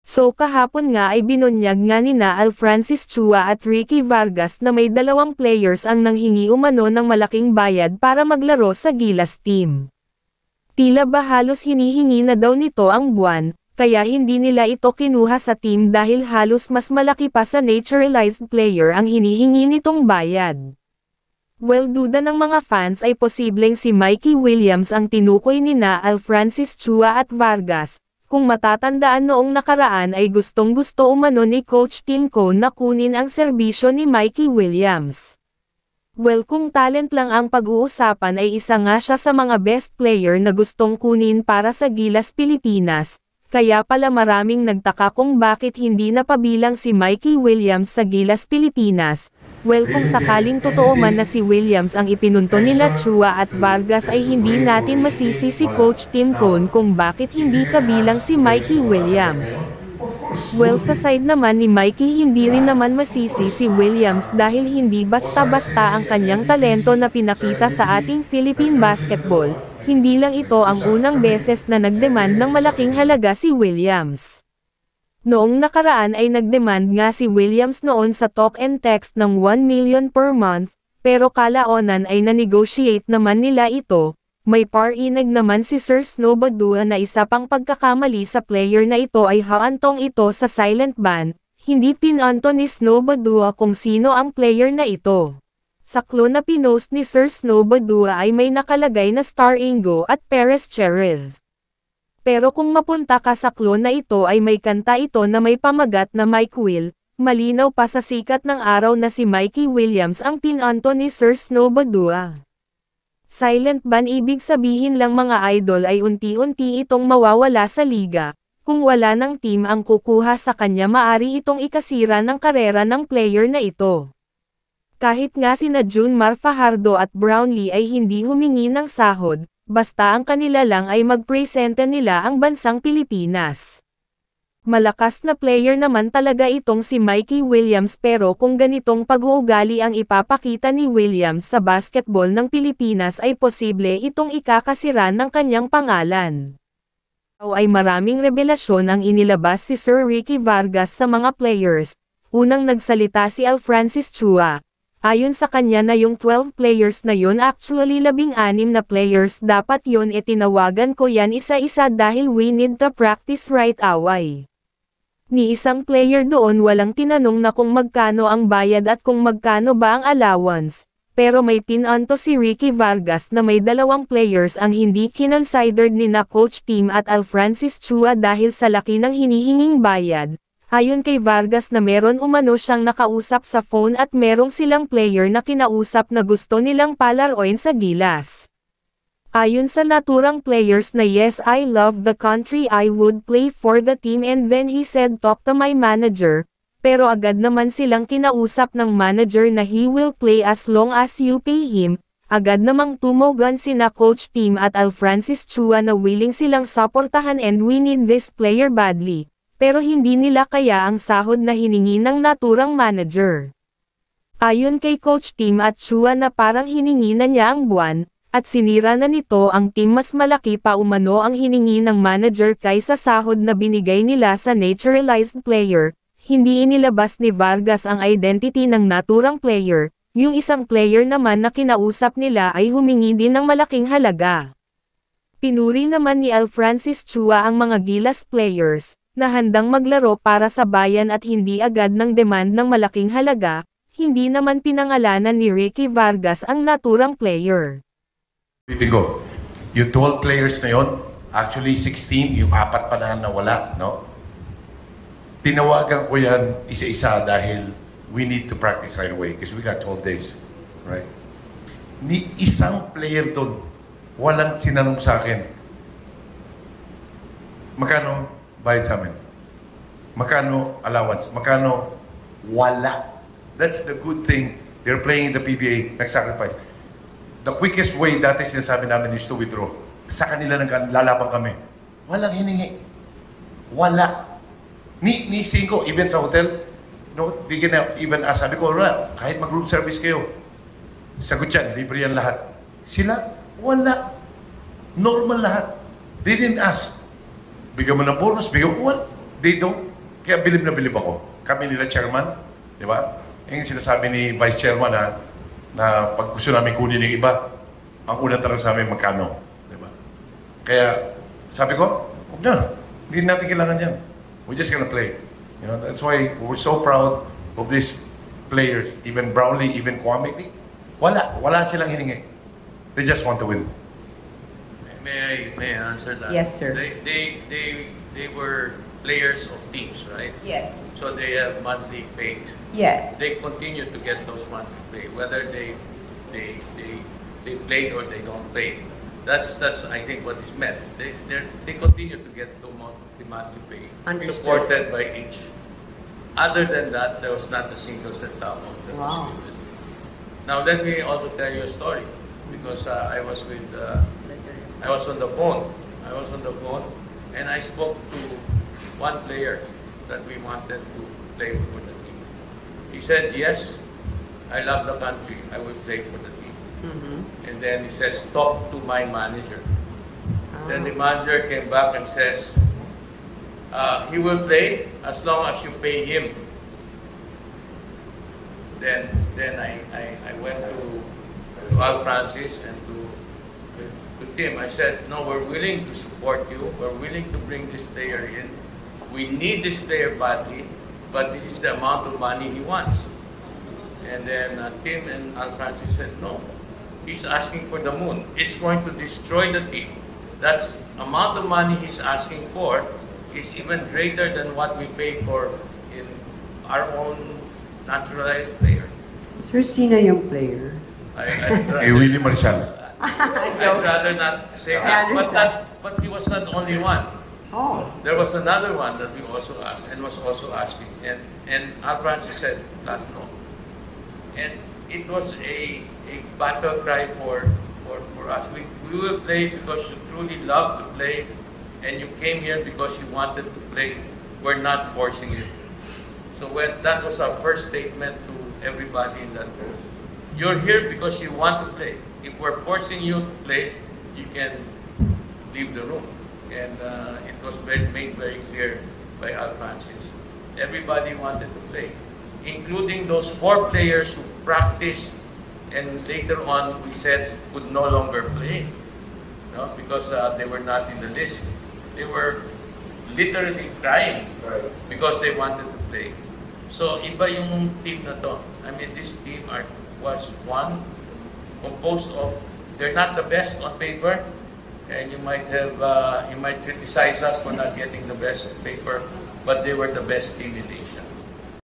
So kahapon nga ay binunyag nga nina Alfrancis Chua at Ricky Vargas na may dalawang players ang nanghingi umano ng malaking bayad para maglaro sa Gilas team. Tila ba halos hinihingi na daw nito ang buwan, kaya hindi nila ito kinuha sa team dahil halos mas malaki pa sa naturalized player ang hinihingi nitong bayad. Well, duda ng mga fans ay posibleng si Mikey Williams ang tinukoy nina Alfrancis Chua at Vargas. Kung matatandaan noong nakaraan ay gustong-gusto umano ni Coach Tim Cone na kunin ang serbisyo ni Mikey Williams. Well, kung talent lang ang pag-uusapan ay isa nga siya sa mga best player na gustong kunin para sa Gilas Pilipinas, kaya pala maraming nagtaka kung bakit hindi napabilang si Mikey Williams sa Gilas Pilipinas. Well, kung sakaling totoo man na si Williams ang ipinunto nila Chua at Vargas ay hindi natin masisi si Coach Tim Cone kung bakit hindi kabilang si Mikey Williams. Well, sa side naman ni Mikey hindi rin naman masisi si Williams dahil hindi basta-basta ang kanyang talento na pinakita sa ating Philippine basketball. Hindi lang ito ang unang beses na nagdemand ng malaking halaga si Williams. Noong nakaraan ay nagdemand nga si Williams noon sa talk and text ng 1 million per month, pero kalaonan ay na-negotiate naman nila ito. May parinag naman si Sir Snow Badua na isa pang pagkakamali sa player na ito ay haantong ito sa silent ban, hindi pinanto ni Snow Badua kung sino ang player na ito. Sa clone na pinost ni Sir Snow Badua ay may nakalagay na Star Ingo at Perez Cherez. Pero kung mapunta ka sa clone na ito ay may kanta ito na may pamagat na Mike Will, malinaw pa sa sikat ng araw na si Mikey Williams ang pinanto ni Sir Snow Badua. Silent ban ibig sabihin lang mga idol ay unti-unti itong mawawala sa liga, kung wala ng team ang kukuha sa kanya maari itong ikasira ng karera ng player na ito. Kahit nga sina Junmar Fajardo at Brownlee ay hindi humingi ng sahod, basta ang kanila lang ay magpresenta nila ang bansang Pilipinas. Malakas na player naman talaga itong si Mikey Williams pero kung ganitong pag-uugali ang ipapakita ni Williams sa basketball ng Pilipinas ay posible itong ikakasira ng kanyang pangalan. Ay maraming revelasyon ang inilabas si Sir Ricky Vargas sa mga players. Unang nagsalita si Alfrancis Chua. Ayon sa kanya na yung 12 players na yun actually 16 na players dapat yun tinawagan ko yan isa-isa dahil we need to practice right away. Ni isang player doon walang tinanong na kung magkano ang bayad at kung magkano ba ang allowance, pero may pinanto si Ricky Vargas na may dalawang players ang hindi kinonsidered ni na Coach Tim at Alfrancis Chua dahil sa laki ng hinihinging bayad. Ayon kay Vargas na meron umano siyang nakausap sa phone at merong silang player na kinausap na gusto nilang palaruin sa Gilas. Ayon sa naturang players na yes I love the country I would play for the team and then he said talk to my manager, pero agad naman silang kinausap ng manager na he will play as long as you pay him, agad namang tumogan sina Coach Tim at Alfrancis Chua na willing silang suportahan and we need this player badly. Pero hindi nila kaya ang sahod na hiningi ng naturang manager. Ayon kay Coach Tim at Chua na parang hiningi na niya ang buwan, at sinira na nito ang team mas malaki pa umano ang hiningi ng manager kaysa sahod na binigay nila sa naturalized player, hindi inilabas ni Vargas ang identity ng naturang player, yung isang player naman na kinausap nila ay humingi din ng malaking halaga. Pinuri naman ni Alfrancis Chua ang mga Gilas players, na handang maglaro para sa bayan at hindi agad ng demand ng malaking halaga, hindi naman pinangalanan ni Ricky Vargas ang naturang player. Go. Yung 12 players na yon, actually 16, yung 4 pa na nawala, no? Tinawagan ko yan isa-isa dahil we need to practice right away because we got 12 days, right? Ni isang player doon, walang sinanong sa akin, magkano bayad sa amin? Magkano allowance? Magkano? Wala. That's the good thing. They're playing in the PBA, nag-sacrifice. The quickest way dati sinasabi namin is to withdraw. Sa kanila lalaban kami. Walang hiningi. Wala. Ni Cinco, even sa hotel, no, di ka na even ask. Sabi ko, kahit mag-room service kayo, sagot yan, libre yan lahat. Sila, wala. Normal lahat. They didn't ask. Bigyan mo ng bonus, bigyan mo, they don't. Kaya bilib na bilib ako. Kami nila chairman, di ba? Yung sinasabi ni vice chairman na pag gusto namin kunin yung iba, ang unang tanong sa amin, magkano? Di ba? Kaya sabi ko, huwag na. Hindi natin kailangan yan. We're just gonna play. You know, that's why we're so proud of these players. Even Brownlee, even Kwame. Wala silang hiningi. They just want to win. May I answer that? Yes, sir. They were players of teams, right? Yes. So they have monthly pays. Yes. They continue to get those monthly pay, whether they played or they don't play. That's I think what is meant. They continue to get the monthly pay, Understood. supported by each. Other than that, there was not a single centavo that was Wow. given. Now let me also tell you a story, because I was on the phone. I was on the phone, and I spoke to one player that we wanted to play for the team. He said, "Yes, I love the country. I will play for the team." Mm-hmm. And then he says, "Talk to my manager." Then the manager came back and says, "He will play as long as you pay him." Then I went to Al Francis and to Tim. I said, "No, we're willing to support you. We're willing to bring this player in. We need this player badly, but this is the amount of money he wants." And then Tim and Al Francis said, "No, he's asking for the moon. It's going to destroy the team. That's amount of money he's asking for is even greater than what we pay for in our own naturalized player." Sir, sino yung player? Kay Willie Marcial. I'd rather not say I that, understand. but he was not the only one. Oh. There was another one that we also asked and was also asking, and Al Francis said flat no. And it was a battle cry for us. We will play because you truly love to play, and you came here because you wanted to play. We're not forcing you. So that was our first statement to everybody in that room. You're here because you want to play. If we're forcing you to play, you can leave the room. And it was made very clear by Al Francis. Everybody wanted to play, including those 4 players who practiced and later on we said could no longer play, no, because they were not in the list. They were literally crying because they wanted to play. So iba yung team na to. I mean, this team was one composed of, they're not the best on paper, and you might criticize us for not getting the best on paper, but they were the best team in Asia.